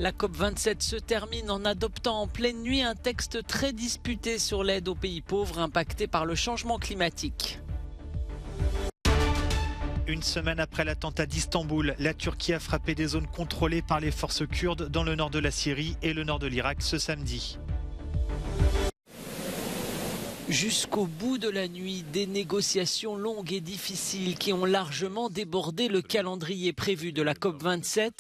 La COP27 se termine en adoptant en pleine nuit un texte très disputé sur l'aide aux pays pauvres impactés par le changement climatique. Une semaine après l'attentat d'Istanbul, la Turquie a frappé des zones contrôlées par les forces kurdes dans le nord de la Syrie et le nord de l'Irak ce samedi. Jusqu'au bout de la nuit, des négociations longues et difficiles qui ont largement débordé le calendrier prévu de la COP27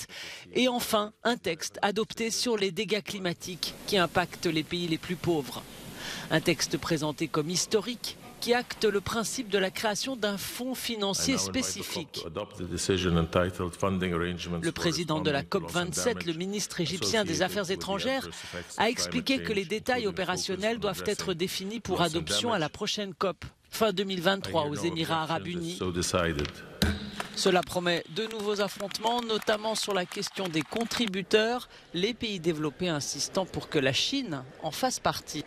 et enfin un texte adopté sur les dégâts climatiques qui impactent les pays les plus pauvres. Un texte présenté comme historique qui acte le principe de la création d'un fonds financier spécifique. Le président de la COP27, le ministre égyptien des Affaires étrangères, a expliqué que les détails opérationnels doivent être définis pour adoption à la prochaine COP, fin 2023 aux Émirats arabes unis. Cela promet de nouveaux affrontements, notamment sur la question des contributeurs, les pays développés insistant pour que la Chine en fasse partie.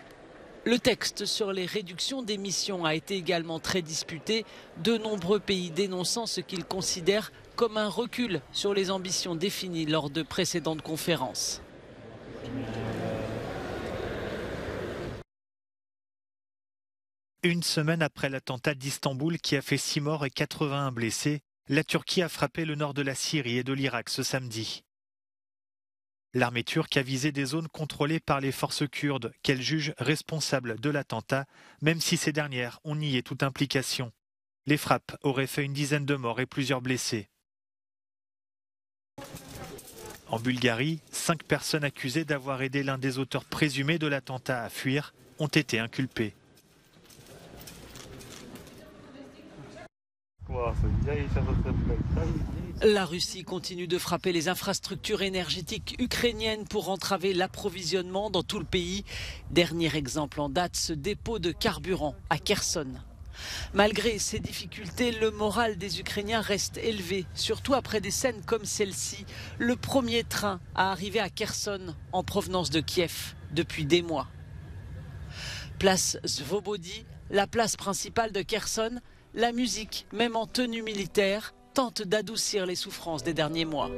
Le texte sur les réductions d'émissions a été également très disputé, de nombreux pays dénonçant ce qu'ils considèrent comme un recul sur les ambitions définies lors de précédentes conférences. Une semaine après l'attentat d'Istanbul qui a fait 6 morts et 81 blessés, la Turquie a frappé le nord de la Syrie et de l'Irak ce samedi. L'armée turque a visé des zones contrôlées par les forces kurdes qu'elle juge responsables de l'attentat, même si ces dernières ont nié toute implication. Les frappes auraient fait une dizaine de morts et plusieurs blessés. En Bulgarie, 5 personnes accusées d'avoir aidé l'un des auteurs présumés de l'attentat à fuir ont été inculpées. La Russie continue de frapper les infrastructures énergétiques ukrainiennes pour entraver l'approvisionnement dans tout le pays. Dernier exemple en date, ce dépôt de carburant à Kherson. Malgré ces difficultés, le moral des Ukrainiens reste élevé, surtout après des scènes comme celle-ci. Le premier train à arriver à Kherson en provenance de Kiev depuis des mois. Place Svobody, la place principale de Kherson. La musique, même en tenue militaire, tente d'adoucir les souffrances des derniers mois.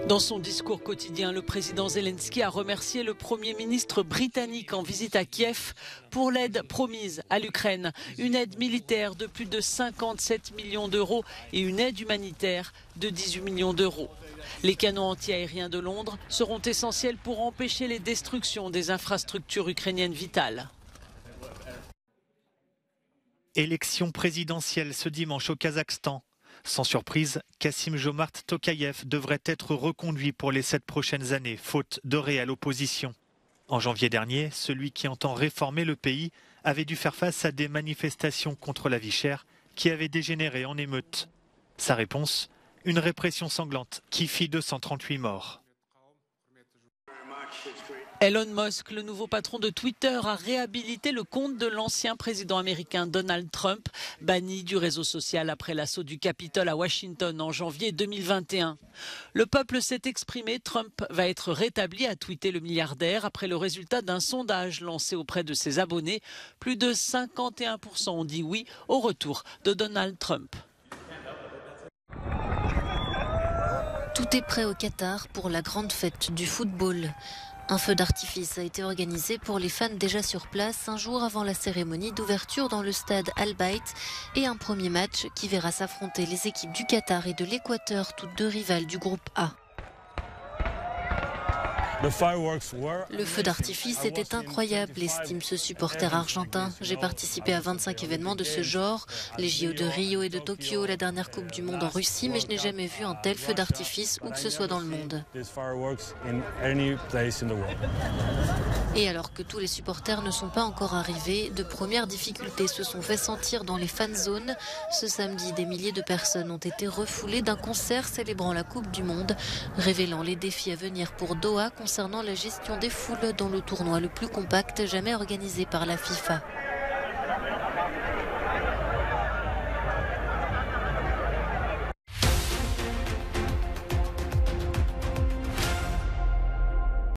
Dans son discours quotidien, le président Zelensky a remercié le Premier ministre britannique en visite à Kiev pour l'aide promise à l'Ukraine. Une aide militaire de plus de 57 millions d'euros et une aide humanitaire de 18 millions d'euros. Les canons anti-aériens de Londres seront essentiels pour empêcher les destructions des infrastructures ukrainiennes vitales. Élection présidentielle ce dimanche au Kazakhstan. Sans surprise, Kassym-Jomart Tokayev devrait être reconduit pour les 7 prochaines années, faute de réelle opposition. En janvier dernier, celui qui entend réformer le pays avait dû faire face à des manifestations contre la vie chère qui avaient dégénéré en émeutes. Sa réponse, une répression sanglante qui fit 238 morts. Elon Musk, le nouveau patron de Twitter, a réhabilité le compte de l'ancien président américain Donald Trump, banni du réseau social après l'assaut du Capitole à Washington en janvier 2021. Le peuple s'est exprimé, Trump va être rétabli, a tweeté le milliardaire après le résultat d'un sondage lancé auprès de ses abonnés. Plus de 51% ont dit oui au retour de Donald Trump. Tout est prêt au Qatar pour la grande fête du football. Un feu d'artifice a été organisé pour les fans déjà sur place un jour avant la cérémonie d'ouverture dans le stade Al Bayt et un premier match qui verra s'affronter les équipes du Qatar et de l'Équateur, toutes deux rivales du groupe A. Le feu d'artifice était incroyable, estime ce supporter argentin. J'ai participé à 25 événements de ce genre, les JO de Rio et de Tokyo, la dernière Coupe du Monde en Russie, mais je n'ai jamais vu un tel feu d'artifice où que ce soit dans le monde. Et alors que tous les supporters ne sont pas encore arrivés, de premières difficultés se sont fait sentir dans les fan zones. Ce samedi, des milliers de personnes ont été refoulées d'un concert célébrant la Coupe du Monde, révélant les défis à venir pour Doha concernant la gestion des foules dans le tournoi le plus compact jamais organisé par la FIFA.